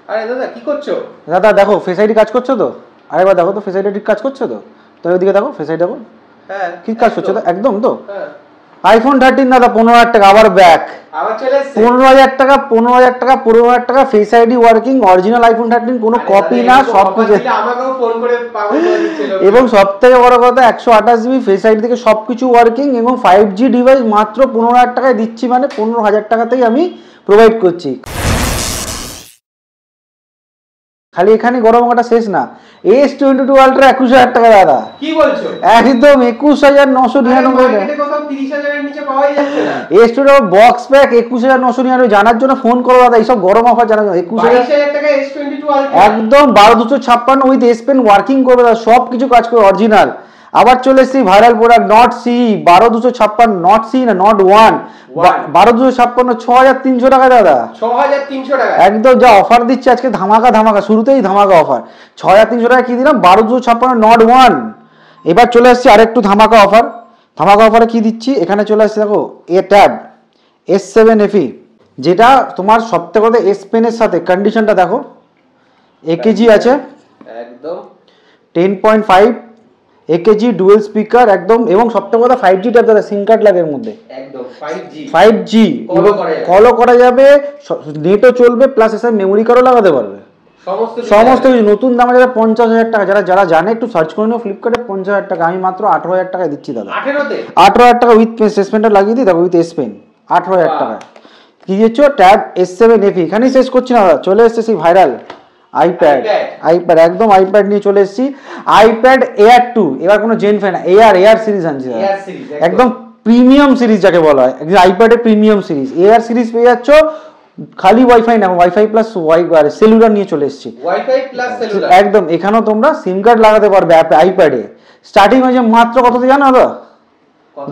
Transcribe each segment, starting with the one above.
আরে দাদা কি করছো? দাদা দেখো ফেস আইডি কাজ করছো তো? আরেকবার দেখো তো ফেস আইডি ঠিক কাজ করছো তো? তো ওইদিকে দেখো ফেস আইডি দেখো। হ্যাঁ ঠিক কাজ করছো তো? একদম তো? হ্যাঁ। আইফোন 13 দাদা 15,000 টাকা, আবার ব্যাক। আবার চলে এসেছে 15,000 টাকা, 15,000 টাকা, 15,000 টাকা, face ID working, original iPhone 13, কোনো কপি না, সব কিছু। আমাকেও ফোন করে পাগল করে দিচ্ছিল। এবং সবথেকে বড় কথা 128 জিবি ফেস আইডি থেকে সবকিছু ওয়ার্কিং এবং 5G ডিভাইস মাত্র 15,000 টাকায় দিচ্ছি, মানে 15,000 টাকাতেই আমি প্রোভাইড করছি। খালি এখানে গরম হওয়াটা শেষ না, S22 আলট্রা 21,000 টাকা দাদা। কি বলছো? একদম 21,999 টাকা। কোথাও 30,000 এর নিচে পাওয়াই যাচ্ছে না। S22 বক্স প্যাক 21,999 জানার জন্য ফোন করো দাদা, এইসব গরম অফার জানার জন্য। 22,000 টাকা S22 আলট্রা একদম 12,256 উইথ S Pen ওয়ার্কিং করবে দাদা, সব কিছু কাজ করে অরিজিনাল। আবার চলে এসেছি viral product not C 12,256, not C না নট 1, 12,256 6,300 টাকা দাদা। 6,300 টাকা একদম যা অফার দিচ্ছে আজকে, ধামাকা ধামাকা, শুরুতেই ধামাকা অফার। 6,300 টাকা কি দিলাম, 12,256 নট 1। এবার চলে আসছি আরেকটু ধামাকা অফার। ধামাকা অফারে কি দিচ্ছি, এখানে চলে আসছে দেখো এ ট্যাব S7 FE, যেটা তোমার সবথেকে কথা S পেনের সাথে কন্ডিশনটা দেখো, AKG আছে একদম 10.5 AKG ডুয়েল স্পিকার একদম, এবং সবথেকে কথা 5G ট্যাব দাদা, সিম কার্ড লাগে এর মধ্যে একদম 5G কলও করা যাবে, নেটও চলবে, প্লাস এর সাথে মেমোরি কার্ডও লাগাতে পারবে, সমস্ত কিছু। নতুন দাম যারা 50,000 টাকা, যারা জানে একটু সার্চ করে নিও ফ্লিপকার্টে 50,000 টাকা, আমি মাত্র 18,000 টাকায় দিচ্ছি দাদা। 18,000 টাকা উইথ S Pen লাগিয়ে দিই দেখো, উইথ S Pen 18,000 টাকা। কি দিচ্ছ, ট্যাব S7 FE। এখানেই শেষ করছি না দাদা, চলে এসেছে সেই ভাইরাল আইপ্যাড একদম আইপ্যাড নিয়ে চলে এসেছি, আইপ্যাড Air 2। এবার কোনো জেন ফ্যান এয়ার সিরিজ আনছি একদম প্রিমিয়াম সিরিজ যাকে বলা হয়, আইপ্যাডের প্রিমিয়াম সিরিজ এয়ার সিরিজ পেয়ে যাচ্ছ। খালি ওয়াইফাই না, ওয়াইফাই প্লাস সেলুলার নিয়ে চলে এসেছি, ওয়াইফাই প্লাস সেলুলার একদম। এখানেও তোমরা সিম কার্ড লাগাতে পারবে আইপ্যাডে। স্টার্টিং হয়েছে মাত্র কত দিয়ে জানো দাদা?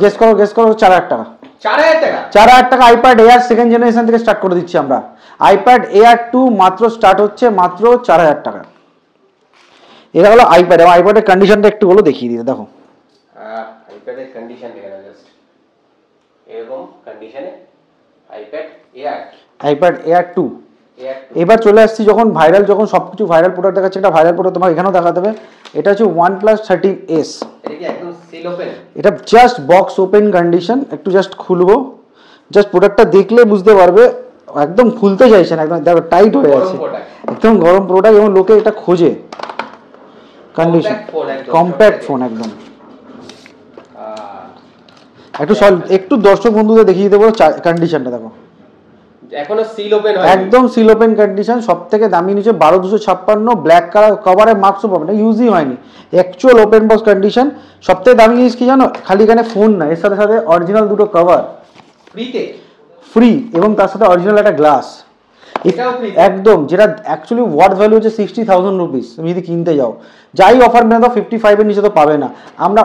গেস করো 4,000 টাকা। 4,000 টাকা আইপ্যাড এয়ার সেকেন্ড জেনারেশন থেকে স্টার্ট করে দিচ্ছি আমরা। আইপ্যাড Air 2 মাত্র স্টার্ট হচ্ছে মাত্র 4,000 টাকা। এটা হলো আইপ্যাড। এবং আইপ্যাডের কন্ডিশনটা একটু হলো দেখিয়ে দিতে দেখো। আইপ্যাডের কন্ডিশন দেখে নাও জাস্ট, এরকম কন্ডিশনে আইপ্যাড Air 2। এবার চলে আসছি যখন ভাইরাল, যখন সবকিছু ভাইরাল প্রোডাক্ট দেখাচ্ছে, একটা ভাইরাল প্রোডাক্ট তোমাকে এখানেও দেখাতে হবে। এটা হচ্ছে OnePlus 13s। এটা কি একদম সিল ওপেন? এটা জাস্ট বক্স ওপেন কন্ডিশন, একটু জাস্ট খুলবো, জাস্ট প্রোডাক্টটা দেখলে বুঝতে পারবে, একদম খুলতে চাইছে না, একদম দেখো টাইট হয়ে আছে, একদম গরম প্রোডাক্ট, এবং লোকে এটা খোঁজে। কন্ডিশন কম্প্যাক্ট ফোন একদম। একটু দর্শক বন্ধুদের দেখিয়ে দেবো কন্ডিশনটা দেখো, এখনো সিল ওপেন হয়, একদম সিল ওপেন কন্ডিশন। সবথেকে দামি নিচে 12,256, ব্ল্যাক কালার কভারের মার্কসও পাবে না, ইউজই হয়নি, অ্যাকচুয়াল ওপেন বক্স কন্ডিশন। সবথেকে দামি জিনিস কি জানো, খালি এখানে ফোন না, এর সাথে সাথে অরিজিনাল দুটো কভার ফ্রি, এবং তার সাথে অরিজিনাল একটা গ্লাস একদম, যেটা অ্যাকচুয়ালি ওয়ার্থ ভ্যালু হচ্ছে 60,000 রুপিস। তুমি যদি কিনতে যাও, যাই অফার মেনে দাও 55 এর নিচে তো পাবে না। আমরা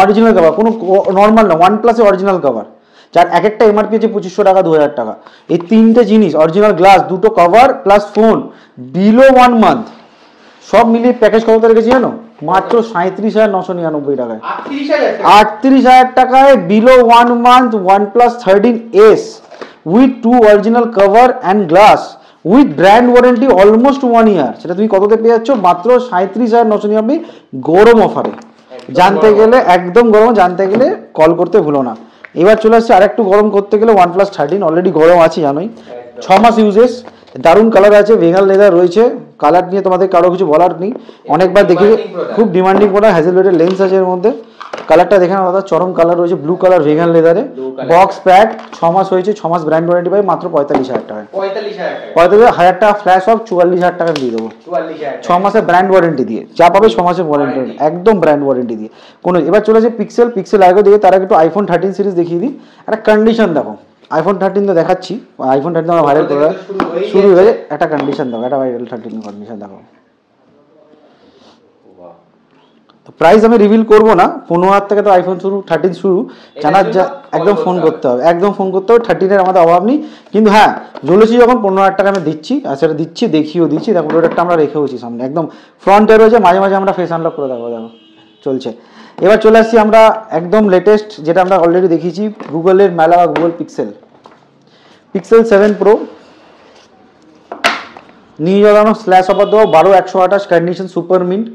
অরিজিনাল কভার, কোনো নর্মাল না, OnePlus এর অরিজিনাল কভার, যার এক একটা MRP হচ্ছে 2,500 টাকা 2,000 টাকা। এই তিনটে জিনিস, অরিজিনাল গ্লাস, দুটো cover plus phone, below 1 month, সব মিলিয়ে প্যাকেজ কত রেখেছি জানো, মাত্র 37,999 টাকায়। 38,000 টাকায় below 1 month OnePlus 13s with 2 original cover and glass with brand warranty almost 1 ইয়ার। সেটা তুমি কততে পেয়ে যাচ্ছ, মাত্র 37,999 গরম অফারে। জানতে গেলে একদম গরম, জানতে গেলে কল করতে ভুলো না। এবার চলে আসছে আরেকটু গরম করতে গেলে OnePlus 13 অলরেডি গরম আছে জানোই, 6 মাস ইউজেস, দারুণ কালার আছে, ভেগাল লেদার রয়েছে, কালার নিয়ে তোমাদের কারো কিছু বলার নেই, অনেকবার দেখি, খুব ডিমান্ডিং প্রোডাক্ট, হ্যাজেলউডের লেন্স আছে এর মধ্যে। কালারটা দেখে নাও দাদা, চরম কালার রয়েছে, ব্লু কালার ভেগান লেদারে, বক্স প্যাক, 6 মাস হয়েছে, 6 মাস ব্র্যান্ড ওয়ারেন্টি পাই মাত্র 45,000 টাকায়। 45,000 টাকা ফ্ল্যাশ অফ 44,000 টাকা দিয়ে দেবো, 6 মাসের ব্র্যান্ড ওয়ারেন্টি দিয়ে, যা পাবে 6 মাসের ওয়ারেন্টি, একদম ব্র্যান্ড ওয়ারেন্টি দিয়ে কোনো। এবার চলে আসে পিক্সেল আগে দিকে, তার আগে একটু iPhone 13 সিরিজ দেখিয়ে দিই। একটা কন্ডিশন দেখো, iPhone 13 তো দেখাচ্ছি, iPhone 13 আমার ভাইরাল করে শুরু হয়ে একটা কন্ডিশন দেখো, একটা ভাইরাল 13 কন্ডিশন দেখো। প্রাইস আমি রিভিল করবো না, 15,000 থেকে তো iPhone 13 শুরু, জানার একদম ফোন করতে হবে, একদম ফোন করতে হবে। 13-এর আমাদের অভাব নেই, কিন্তু হ্যাঁ জ্বলেছি যখন 15,000 টাকা আমি দিচ্ছি, আর সেটা দিচ্ছি, দেখিয়েও দিচ্ছি, দেখো প্রোডাক্টটা আমরা রেখেওছি সামনে, একদম ফ্রন্টে রয়েছে, মাঝে মাঝে আমরা ফেস আনলক করে দেখো চলছে। এবার চলে আসছি আমরা একদম লেটেস্ট, যেটা আমরা অলরেডি দেখিয়েছি, গুগলের মেলা বা গুগল পিক্সেল 7 Pro নিয়ে যাওয়ানো স্ল্যাশ অফার দেবো 12,128 কন্ডিশন সুপার মিন্ট।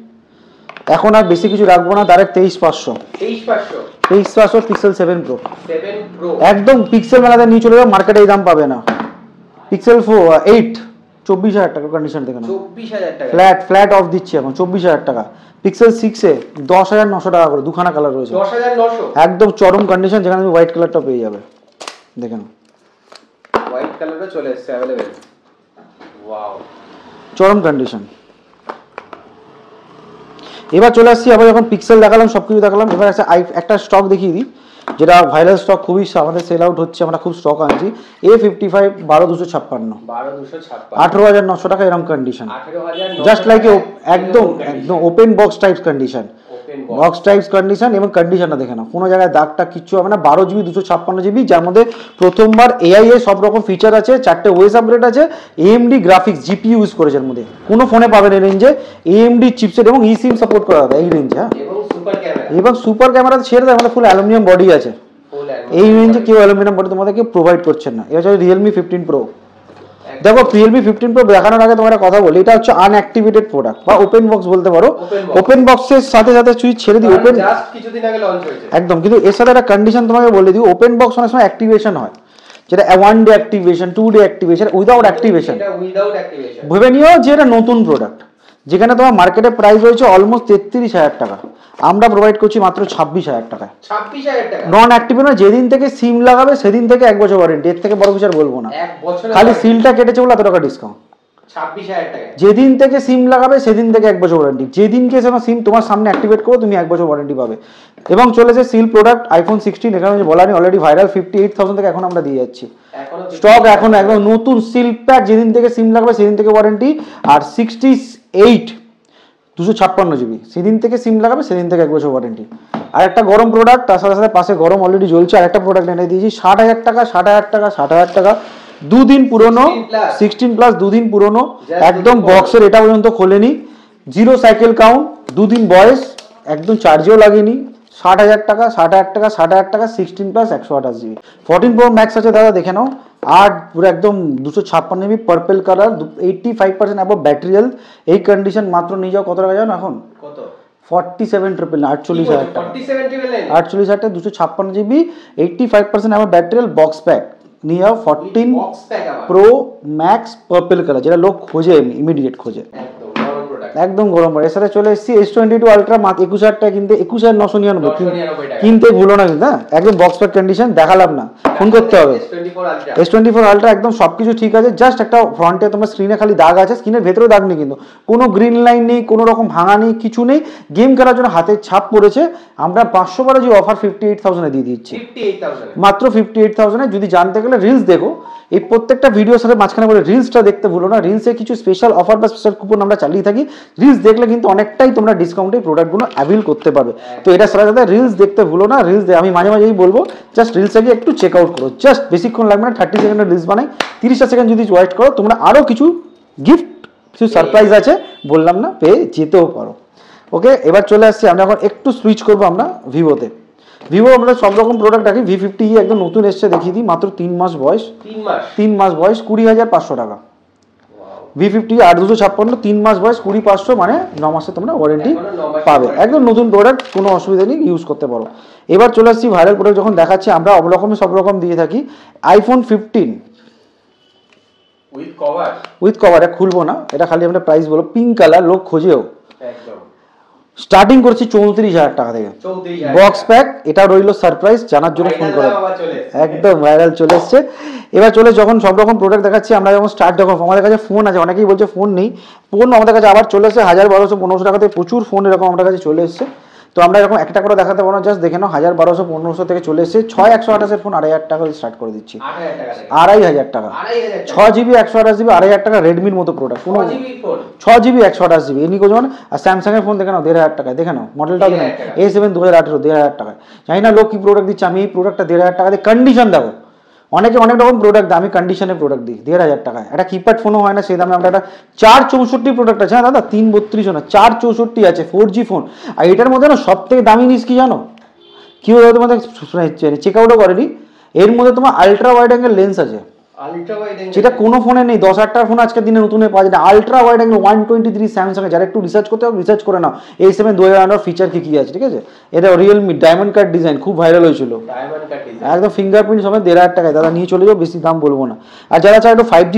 এখন আর বেশি কিছু রাখবো না, ডাইরেক্ট 23,500 পিক্সেল 7 প্রো। একদম পিক্সেল মেলাতে নিয়ে চলে যাও, মার্কেটে এই দাম পাবে না। পিক্সেল 8 24,000 টাকা কন্ডিশন দেখে না, 24,000 টাকা ফ্ল্যাট অফ দিচ্ছি এখন 24,000 টাকা। পিক্সেল 6 10,900 টাকা করে, দুখানা কালার রয়েছে, 10,900 একদম চরম কন্ডিশন, যেখানে তুমি হোয়াইট কালারটা পেয়ে যাবে। দেখেন হোয়াইট কালারও চলে এসেছে अवेलेबल। ওয়াও, চরম কন্ডিশন। এবার চলে আসছি আবার, যখন পিক্সেল দেখালাম সবকিছু দেখালাম, এবার একটা স্টক দেখিয়ে দিই, যেটা ভাইরাল স্টক, খুবই আমাদের সেল আউট হচ্ছে, আমরা খুব স্টক আনছি। A55 12,256 18,900 টাকা, এরকম কন্ডিশন, জাস্ট লাইক একদম একদম open box types condition, box types condition. এবং কন্ডিশনটা দেখে না, কোনো জায়গায় দাগটা কিচ্ছু হবে না। 12GB 256GB, যার মধ্যে প্রথমবার AI এর সব রকম ফিচার আছে, 4টে ওএস আপগ্রেড আছে, AMD গ্রাফিক্স GPU ইউজ করেছে এর মধ্যে, কোনো ফোনে পাবেন এই রেঞ্জে। AMD চিপসেট এবং eSIM সাপোর্ট করা হবে এই রেঞ্জে। হ্যাঁ, এবং সুপার ক্যামেরা ছেড়ে দেয়, আমাদের ফুল অ্যালুমিনিয়াম বডি আছে। এই রেঞ্জে কেউ অ্যালুমিনিয়াম বডি তোমাদেরকে প্রোভাইড করছেন না। এটা হচ্ছে Realme 15 Pro। দেখো Realme 15 Pro দেখানোর আগে তোমার কথা বলি, এটা হচ্ছে আনঅ্যাক্টিভেটেড প্রোডাক্ট বা ওপেন বক্স বলতে পারো। ওপেন বক্সের সাথে সাথে সুইচ ছেড়ে দিই, ওপেন জাস্ট কিছুদিন আগে লঞ্চ হয়েছে একদম। কিন্তু এর সাথে একটা কন্ডিশন তোমাকে বলে দিই, ওপেন বক্স অনেক সময় অ্যাক্টিভেশন হয়, যেটা 1 day activation, 2 day activation, without activation. ভেবে নিও যে এটা নতুন প্রোডাক্ট, যেখানে তোমার মার্কেটে প্রাইস রয়েছে অলমোস্ট 33,000 টাকা, আমরা প্রোভাইড করছি মাত্র 26,000 টাকায়। 26,000 টাকা নন অ্যাক্টিভ না, যেদিন থেকে সিম লাগাবে সেদিন থেকে 1 বছর ওয়ারেন্টি, এর থেকে বড় কিছু আর বলবো না। খালি সিলটা কেটেছে বলে এত টাকা ডিসকাউন্ট। 26,000 টাকা, যেদিন থেকে সিম লাগাবে সেদিন থেকে 1 বছর ওয়ারেন্টি, যেদিনকে সিম তোমার সামনে অ্যাক্টিভেট করো তুমি 1 বছর ওয়ারেন্টি পাবে। এবং চলেছে সিল প্রোডাক্ট আইফোন 16, এখানে বলা নেই, অলরেডি ভাইরাল 58,000 থেকে এখন আমরা দিয়ে যাচ্ছি স্টক, এখন একদম নতুন সিল প্যাক, যেদিন থেকে সিম লাগবে সেদিন থেকে ওয়ারেন্টি। আর 68 256GB, সেদিন থেকে সিম লাগাবে সেদিন থেকে 1 বছর ওয়ারেন্টি। আর একটা গরম প্রোডাক্ট, তার সাথে সাথে পাশে গরম অলরেডি জ্বলছে, আর একটা প্রোডাক্ট এনে দিয়েছি 60,000 টাকা, 60,000 টাকা, 60,000 টাকা, 2 দিন পুরনো, 16+ 2 দিন পুরনো, একদম বক্সের এটা পর্যন্ত খোলেনি, 0 সাইকেল কাউন্ট, 2 দিন বয়স, একদম চার্জেও লাগেনি, 60,000 টাকা, 60,000 টাকা, 60,000 টাকা, 16+ 128GB। 14 Pro Max আছে দাদা, দেখে নাও, আর পুরো একদম 256GB, purple colour, 85% above battery health. এই কন্ডিশন মাত্র নিয়ে যাও কত টাকা জানো এখন? কত? 47,999, 48,000 টাকা, 48,000 টাকা, 256GB, 85% above battery health, box pack নিয়ে যাও। 14 Pro Max পার্পল কালার, যেটা লোক খোঁজে, ইমিডিয়েট খোঁজে, একদম গরম। এর সাথে চলে এসেছি S22 আলট্রা, মাত্র 21,000 টাকা কিনতে, 21,999 কিনতে ভুলো না কিন্তু। একদম বক্স প্যাক কন্ডিশন, দেখালাম না, ফোন করতে হবে। S24 আলট্রা একদম সবকিছু ঠিক আছে, জাস্ট একটা ফ্রন্টে তোমার স্ক্রিনে খালি দাগ আছে, স্ক্রিনের ভেতরে দাগ নেই, কিন্তু কোনো গ্রিন লাইন নেই, কোনো রকম ভাঙা নেই, কিছু নেই। গেম খেলার জন্য হাতের ছাপ পড়েছে। আমরা 500 বারে যে অফার 58,000 দিয়ে দিচ্ছি, মাত্র 58,000। যদি জানতে গেলে রিলস দেখো, এই প্রত্যেকটা ভিডিওর সাথে মাঝখানে বলে রিলসটা দেখতে ভুলো না। রিলসে কিছু স্পেশাল অফার বা স্পেশাল কুপন আমরা চালিয়ে থাকি, রিলস দেখলে কিন্তু অনেকটাই তোমরা ডিসকাউন্টে প্রোডাক্টগুলো অ্যাভেল করতে পারবে। তো এটা সারা সাথে রিলস দেখতে ভুলো না। রিলস আমি মাঝে মাঝেই বলবো, জাস্ট রিলসটাকে একটু চেক আউট করো, জাস্ট বেশিক্ষণ লাগবে না, 30 সেকেন্ডের রিলস বানাই, 30টা সেকেন্ড যদি ওয়েট করো, তোমরা আরও কিছু গিফট, কিছু সারপ্রাইজ আছে বললাম না, পেয়ে যেতেও পারো। ওকে, এবার চলে আসছি আমরা, এখন একটু সুইচ করবো আমরা ভিভোতে। ভিভো আমরা সব রকম প্রোডাক্ট রাখি। V50 একদম নতুন এসছে, দেখিয়ে দিই, মাত্র 3 মাস বয়স, 3 মাস বয়স, 20,500 টাকা। V50 8,256, 3 মাস বয়স, 20,500, মানে 9 মাসে তোমরা ওয়ারেন্টি পাবে। একদম নতুন প্রোডাক্ট, কোনো অসুবিধা নেই, ইউজ করতে পারো। এবার চলে আসছি ভাইরাল প্রোডাক্ট যখন দেখাচ্ছি, আমরা অবরকমে সব রকম দিয়ে থাকি। iPhone 15 উইথ কভার, খুলবো না, এটা খালি আমরা প্রাইস বলো, পিঙ্ক কালার, লোক খোঁজেও। স্টার্টিং করছি 34,000 টাকা থেকে, বক্স প্যাক। এটা রইলো সারপ্রাইজ, জানার জন্য ফোন করে, একদম ভাইরাল চলে এসছে। এবার চলে যখন সব রকম প্রোডাক্ট দেখাচ্ছি আমরা, যখন স্টার্ট, যখন আমাদের কাছে ফোন আছে, অনেকেই বলছে ফোন নেই, ফোন আমাদের কাছে আবার চলে এসেছে 1,000, 1,200, 1,500 টাকাতে প্রচুর ফোন এরকম আমাদের কাছে চলে এসছে। তো আমরা এরকম একটা করে দেখাতে পারবো না, জাস্ট দেখে নাও, 1,000, 1,200, 1,500 থেকে চলে এসেছে। 6,128 ফোন 2,500 টাকা স্টার্ট করে দিচ্ছি, 2,500 টাকা, 6GB 128GB 2,500 টাকা, রেডমির মতো প্রোডাক্ট, কোনো 6GB 128GB এনিকো যেমন। আর স্যামসাং এর ফোন দেখে নাও 1,500 টাকায়, দেখে নাও মডেলটাও দেখে নাও, A7 2018, 1,500 টাকায়। জানি না লোক কি প্রোডাক্ট দিচ্ছে, আমি এই প্রোডাক্টটা 1,500 টাকা দিয়ে, কন্ডিশন দেখো, অনেকে অনেক রকম প্রোডাক্ট দেয়, আমি কন্ডিশনের প্রোডাক্ট দিই 1,500 টাকায়। একটা কিপ্যাড ফোনও হয় না সেই দামে, আমরা একটা 464 প্রোডাক্ট আছে। হ্যাঁ দাদা, 332 না, 464 আছে, 4G ফোন। আর এটার মধ্যে না সব থেকে দামি জিনিস কি জানো, কি তোমাদের চেক আউটও করেনি, এর মধ্যে তোমার আলট্রা ওয়াইড অ্যাঙ্গেল লেন্স আছে, আলট্রা ওয়াইড অ্যাঙ্গেল, যেটা কোনো ফোনে নেই। 10,000 টাকার ফোন আজকের দিনে নতুন পাওয়া যায় না। আলট্রা ওয়াইড অ্যাঙ্গেল 123 স্যামসাং, যারা একটু রিসার্চ করতে হবে রিসার্চ করে নাও A7 2000 ফিচার কি আছে, ঠিক আছে। এটা রিয়েলমি ডায়মন্ড কাট ডিজাইন, খুব ভাইরাল হয়েছিল, ডায়মন্ড কাট ডিজাইন, একদম ফিঙ্গারপ্রিন্ট সমেত 1,500 টাকায়। দাদা নিয়ে চলে যাও, বেশি দাম বলবো না। আর যারা চায় একটু 5G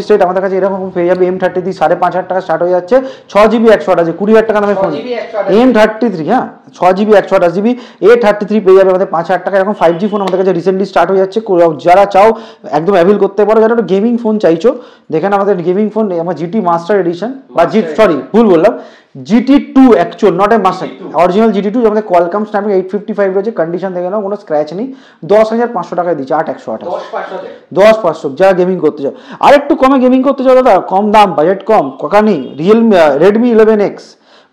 সেট আমাদের কাছে এরকম পেয়ে যাবে। M33 5,500 টাকা স্টার্ট হয়ে যাচ্ছে, 6GB 128, 20,000 টাকা দামে ফোন। 6GB 128, M33, হ্যাঁ 6GB 128GB A33 পেয়ে যাবে আমাদের 5,000 টাকা। এরকম 5G ফোন আমাদের কাছে রিসেন্টলি স্টার্ট হয়ে যাচ্ছে। যারা চাও একদম অ্যাভেল করতে পারো। যারা একটু গেমিং ফোন চাইছো, দেখেন আমাদের গেমিং ফোন আমার GT মাস্টার এডিশন বা ভুল বললাম, GT2 actual, not a master, original GT2 আমাদের কোয়ালকম স্ন্যাপড্রাগন 855 রয়েছে। কন্ডিশন দেখে নাও, কোনো স্ক্র্যাচ নেই। 10,500 টাকায় দিচ্ছে, 8,128, 10,500 যারা গেমিং করতে চাও। আর একটু কমে গেমিং করতে চাও দাদা, কম দাম, বাজেট কম, কোকানি রিয়েলমি Redmi 11X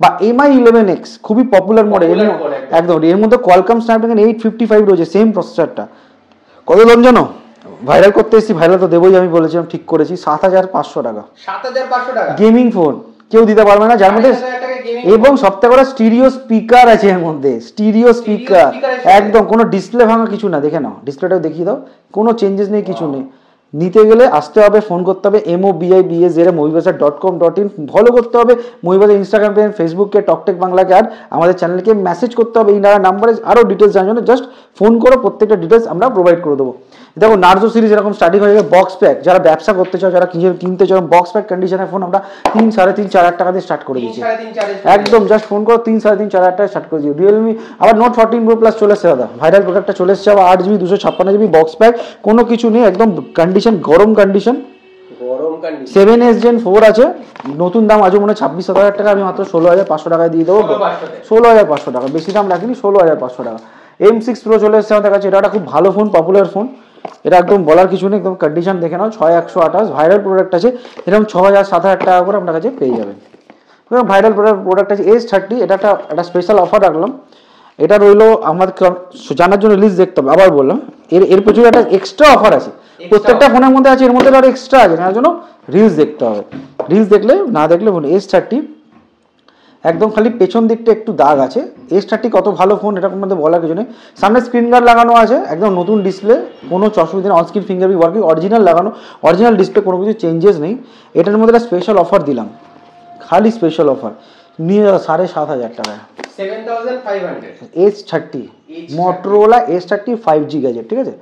বা MI 11X, খুবই পপুলার মডেল একদম। এর মধ্যে কোয়ালকম স্ন্যাপড্রাগন 855 রয়েছে, সেম প্রসেসরটা। কত দাম জানো? ভাইরাল করতে এসেছি, ভাইরাল তো দেবই, আমি বলেছিলাম ঠিক করেছি, 7,500 টাকা। 7,500 টাকা গেমিং ফোন কেউ দিতে পারবে না, যার মধ্যে এবং সবথেকে বড় স্টিরিও স্পিকার আছে এর মধ্যে, স্টিরিও স্পিকার একদম, কোনো ডিসপ্লে ভাঙা কিছু না। দেখে নাও, ডিসপ্লেটাও দেখিয়ে দাও, কোনো চেঞ্জেস নেই, কিছু নেই। নিতে গেলে আসতে হবে, ফোন করতে হবে MOBIBAZ@mobibazaar.com.in, ফলো করতে হবে মহিবাজার ইনস্টাগ্রাম পেজ, ফেসবুকে টকটেক বাংলাকে, আর আমাদের চ্যানেলকে মেসেজ করতে হবে এই নাম্বারে। আরও ডিটেলস জানার জন্য জাস্ট ফোন করো, প্রত্যেকটা ডিটেলস আমরা প্রোভাইড করে দেবো। দেখো নার্জো সিরিজ এরকম স্টার্টিং হয়ে গেছে, বক্স প্যাক, যারা ব্যবসা করতে চাও, যারা কিনতে চাও বক্স প্যাক কন্ডিশনের ফোন আমরা 3, 3.5, 4,000 টাকা দিয়ে স্টার্ট করে দিচ্ছি একদম। জাস্ট ফোন করো, 3, 3.5, 4,000 টাকা স্টার্ট করে দিচ্ছি। রিয়েলমি আবার Note 14 Pro Plus চলে এসেছে দাদা, ভাইরাল প্রোডাক্টটা চলে এসেছে আবার, 8GB 256GB বক্স প্যাক, কোনো কিছু নেই, একদম কন্ডিশন গরম কন্ডিশন। 7S Gen 4 আছে, নতুন দাম আজও মনে হয় 26,000 টাকা, আমি মাত্র 16,500 টাকায় দিয়ে দেবো। 16,500 টাকা, বেশি দাম রাখিনি, 16,500 টাকা। M6 Pro চলে এসেছে আমাদের কাছে, এটা একটা খুব ভালো ফোন, পপুলার ফোন, এটা একদম বলার কিছু নেই, একদম কন্ডিশন দেখে নাও। 6,128 ভাইরাল প্রোডাক্ট আছে, এরকম 6,000 7,000 টাকা করে আপনার কাছে পেয়ে যাবেন। ভাইরাল প্রোডাক্ট আছে S30, এটা একটা স্পেশাল অফার রাখলাম। এটা রইলো আমাদের জানার জন্য লিস্ট দেখতে হবে, আবার বললাম এর পেছনে একটা এক্সট্রা অফার আছে, প্রত্যেকটা ফোনের মধ্যে আছে, এর মধ্যে আরো এক্সট্রা আছে, তার জন্য রিলস দেখতে হবে। রিলস দেখলে না দেখলে বলুন। S30 একদম খালি পেছন দিকটা একটু দাগ আছে। S30 কত ভালো ফোন, এটার মধ্যে বলার কিছু নেই। সামনে স্ক্রিন গার্ড লাগানো আছে, একদম নতুন ডিসপ্লে, কোনো অসুবিধা নেই। অনস্ক্রিন ফিঙ্গারপ্রিন্ট ওয়ার্কিং, অরিজিনাল লাগানো, অরিজিনাল ডিসপ্লে, কোনো কিছু চেঞ্জেস নেই। এটার মধ্যে একটা স্পেশাল অফার দিলাম, খালি স্পেশাল অফার নিয়ে যাওয়া 7,500 টাকায়, 7,500 S30 Motorola S30 5G gadget, ঠিক আছে।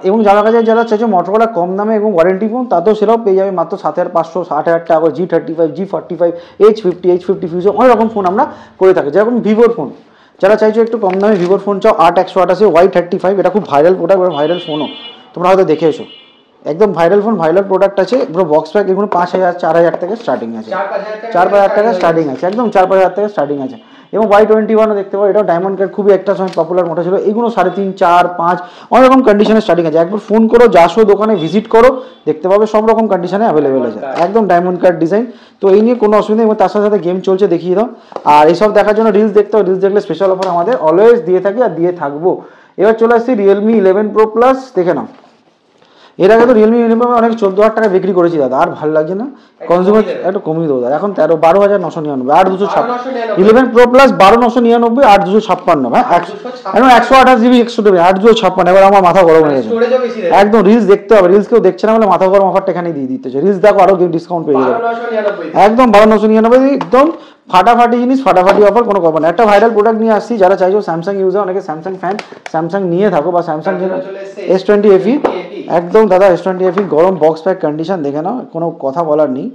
এবং যারা কাছে যারা চাইছে Motorola কম দামে এবং ওয়ারেন্টি ফোন, তাতেও সেটাও পেয়ে যাবে মাত্র 7,500, 8,000 টাকা করে। G35, G45, H50 ফিউচার, অনেক রকম ফোন আমরা করে থাকি। যেরকম ভিভোর ফোন, যারা চাইছো একটু কম দামে ভিভোর ফোন চাও, 8,128 Y35, এটা খুব ভাইরাল প্রোডাক্ট, ভাইরাল ফোনও, তোমরা হয়তো দেখে এসো, একদম ভাইরাল ফোন, ভাইরাল প্রোডাক্ট আছে পুরো বক্স প্যাক। এগুলো 5,000 4,000 থেকে স্টার্টিং আছে, 4-5,000 টাকা স্টার্টিং আছে, একদম 4-5,000 থেকে স্টার্টিং আছে। এবং Y21 দেখতে পারো, এটাও ডায়মন্ড কাট, খুবই একটা সময় পপুলার মোটর ছিল। এগুলো 3.5, 4, 5 অনেক রকম কন্ডিশনে স্টার্টিং আছে। একবার ফোন করো, যাসো দোকানে ভিজিট করো, দেখতে পাবে সব রকম কন্ডিশনে অ্যাভেলেবেল আছে, একদম ডায়মন্ড কাট ডিজাইন। তো এই নিয়ে কোনো অসুবিধা নেই, এবং তার সাথে সাথে গেম চলছে দেখিয়ে দাও। আর এইসব দেখার জন্য রিলস দেখতে হবে, রিলস দেখলে স্পেশাল অফার আমাদের অলওয়েজ দিয়ে থাকি আর দিয়ে থাকবো। এবার চলে আসছি Realme 11 Pro Plus, দেখে নাও। এর আগে তো Realme 11 Pro অনেক 14,000 টাকা বিক্রি করেছি দাদা, আর ভালো লাগছে না, কনজিউমার একটু কমিয়ে দেবো দাদা, এখন 12,999, 8,256। 11 Pro Plus 12,999, 8,256, হ্যাঁ এখন 128GB 128, 8,256। এবার আমার মাথা গরম হয়ে গেছে, একদম রিলস দেখতে হবে, রিলস কেউ দেখছে না বলে মাথা গরম অফারটা এখানে দিয়ে দিতে চাই। রিলস দেখো, আরো ডিসকাউন্ট পেয়ে যাবে, একদম 12,999, একদম ফাটাফাটি জিনিস, ফাটাফাটি অফার, কোনো কথা না। একটা ভাইরাল প্রোডাক্ট নিয়ে আসছি, যারা চাইছো স্যামসাং ইউজার, অনেকে স্যামসাং ফ্যান, স্যামসাং নিয়ে থাকো বা স্যামসাং S20 FE, একদম দাদা S20 FE গরম বক্স প্যাক কন্ডিশন দেখে নাও, কোনো কথা বলার নেই।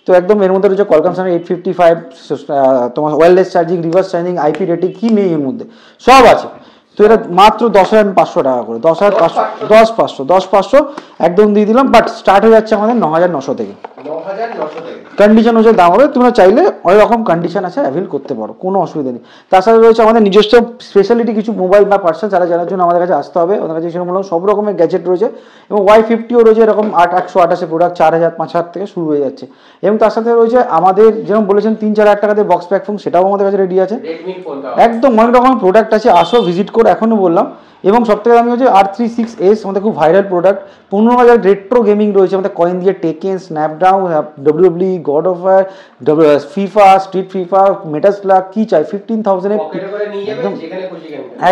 তো একদম এর মধ্যে রয়েছে কোয়ালকম স্ন্যাপড্রাগন 855, তোমার wireless charging, reverse charging, IP rating, কি নেই এর মধ্যে সব আছে। তো এটা মাত্র 10,500 টাকা করে, 10,500 একদম দিয়ে দিলাম। বাট স্টার্ট হয়ে যাচ্ছে আমাদের 9,900 থেকে, কন্ডিশন হচ্ছে দাম হবে, তোমরা চাইলে ওই রকম কন্ডিশন আছে অ্যাভেল করতে পারো, কোনো অসুবিধা নেই। তার সাথে রয়েছে আমাদের নিজস্ব স্পেশালিটি কিছু মোবাইল বা পার্সেল, যারা জানার জন্য আমাদের কাছে আসতে হবে। ওদের কাছে সেরকম সব রকমের গ্যাজেট রয়েছে, এবং Y50ও রয়েছে, এরকম 128 প্রোডাক্ট 4,000 5,000 থেকে শুরু হয়ে যাচ্ছে। এবং তার সাথে রয়েছে আমাদের যেরকম বলেছেন 3-4 টাকা দিয়ে বক্স প্যাক ফোন, সেটাও আমাদের কাছে রেডি আছে, একদম অনেক রকমের প্রোডাক্ট আছে, আসো ভিজিট করো, এখনও বললাম। এবং সবথেকে দামি হচ্ছে R36s, আমাদের খুব ভাইরাল প্রোডাক্ট, 15,000 রেট্রো গেমিং রয়েছে আমাদের, কয়েন দিয়ে Tekken, SmackDown, WWE, God of War, FIFA, street FIFA, Metal Slug, কি চাই 15,000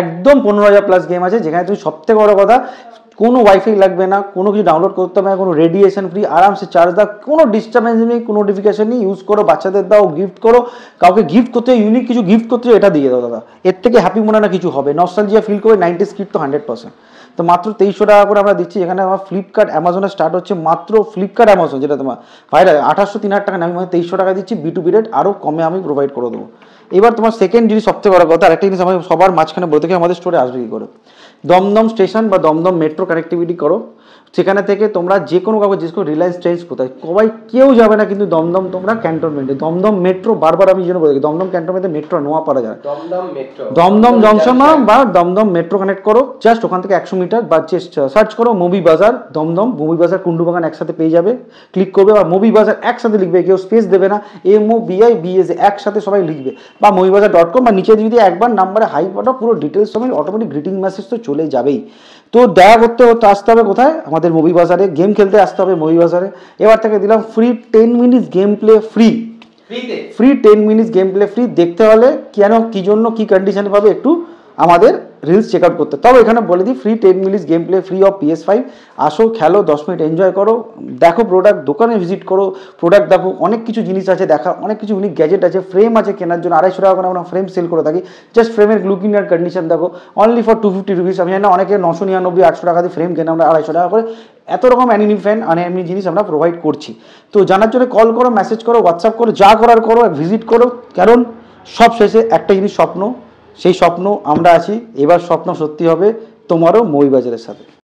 একদম 15,000 প্লাস গেম আছে, যেখানে তুমি সবথেকে বড় কথা কোনো ওয়াইফাই লাগবে না, কোনো কিছু ডাউনলোড করতে হবে না, কোনো রেডিয়েশন ফ্রি, আরামসে চার্জ দাও, কোনো ডিস্টার্বেন্স নেই, কোনো নোটিফিকেশন নেই, ইউজ করো, বাচ্চাদের দাও, গিফট করো, কাউকে গিফট করতে ইউনিক কিছু গিফট করতে এটা দিয়ে দাও দাদা। এর থেকে হ্যাপি মনে না কিছু হবে, নস্টালজিয়া ফিল করবে, 90s কিড তো 100%। তো মাত্র 2300 টাকা করে আমরা দিচ্ছি। এখানে আমার ফ্লিপকার্ট অ্যামাজনে স্টার্ট হচ্ছে, মাত্র ফ্লিপকার্ট অ্যামাজন যেটা তোমার ভাইরা 2800 3000 টাকা, আমি 2300 টাকা দিচ্ছি, B2B রেট আরও কমে আমি প্রোভাইড করে দেবো। এবার তোমার সেকেন্ড জিনিস সবথেকে বড় কথা, আরেকটা জিনিস আমি সবার মাঝখানে বলতে গিয়ে আমাদের স্টোরে আসবে কী করে, দমদম স্টেশন বা দমদম মেট্রো কানেক্টিভিটি করো, সেখানে থেকে তোমরা যে কোনো কাউকে জিজ্ঞেস করো রিলায়েন্স ট্রেন্ডস কোথায়, সবাই কেউ যাবে না, কিন্তু দমদম তোমরা ক্যান্টনমেন্টে, দমদম মেট্রো, বারবার আমি যেন বলে দমদম ক্যান্টনমেন্টে মেট্রো নোয়াপাড়া যায়, দমদম মেট্রো, দমদম জংশন বা দমদম মেট্রো কানেক্ট করো, জাস্ট ওখান থেকে 100 মিটার বা জাস্ট সার্চ করো মুভি বাজার দমদম, মুভি বাজার কুন্ডুবাগান একসাথে পেয়ে যাবে, ক্লিক করবে, বা মুভি বাজার একসাথে লিখবে, কেউ স্পেস দেবে না, MOVIBAZ একসাথে সবাই লিখবে, বা মুভিবাজার.com, বা নিচে যদি একবার নাম্বারে হাই পাঠাও পুরো ডিটেলস সবাই অটোমেটিক গ্রিটিং মেসেজ তো চলে যাবেই। তো দেখা করতে হতে আসতে হবে কোথায়, আমাদের মুভি বাজারে, গেম খেলতে আসতে হবে মুভি বাজারে। এবার থেকে দিলাম free 10 minutes game play free, free 10 minutes game play free. দেখতে হলে কেন, কী জন্য, কী কন্ডিশনে পাবে একটু আমাদের রিলস চেক আউট করতে। তবে এখানে বলে দিই free 10 minutes game play free of PS5, আসো খেলো, 10 মিনিট এনজয় করো, দেখো প্রোডাক্ট, দোকানে ভিজিট করো, প্রোডাক্ট দেখো, অনেক কিছু জিনিস আছে দেখা, অনেক কিছু ইউনিক গ্যাজেট আছে, ফ্রেম আছে কেনার জন্য 250 টাকা করে আমরা ফ্রেম সেল করে থাকি, জাস্ট ফ্রেমের লুকিং আর কন্ডিশন দেখো, অনলি ফর 250 রুপিস। আমি জানি না অনেকে 999 800 টাকা দিয়ে ফ্রেম কেনে, আমরা 250 টাকা করে এত রকম অ্যানিমি ফ্যান অ্যানিমি জিনিস আমরা প্রোভাইড করছি। তো জানার জন্য কল করো, মেসেজ করো, হোয়াটসঅ্যাপ করো, যা করার করো, ভিজিট করো, কারণ সব শেষে একটা জিনিস স্বপ্ন, সেই স্বপ্ন আমরা আছি, এবার স্বপ্ন সত্যি হবে তোমারও মৌবাজারের সাথে।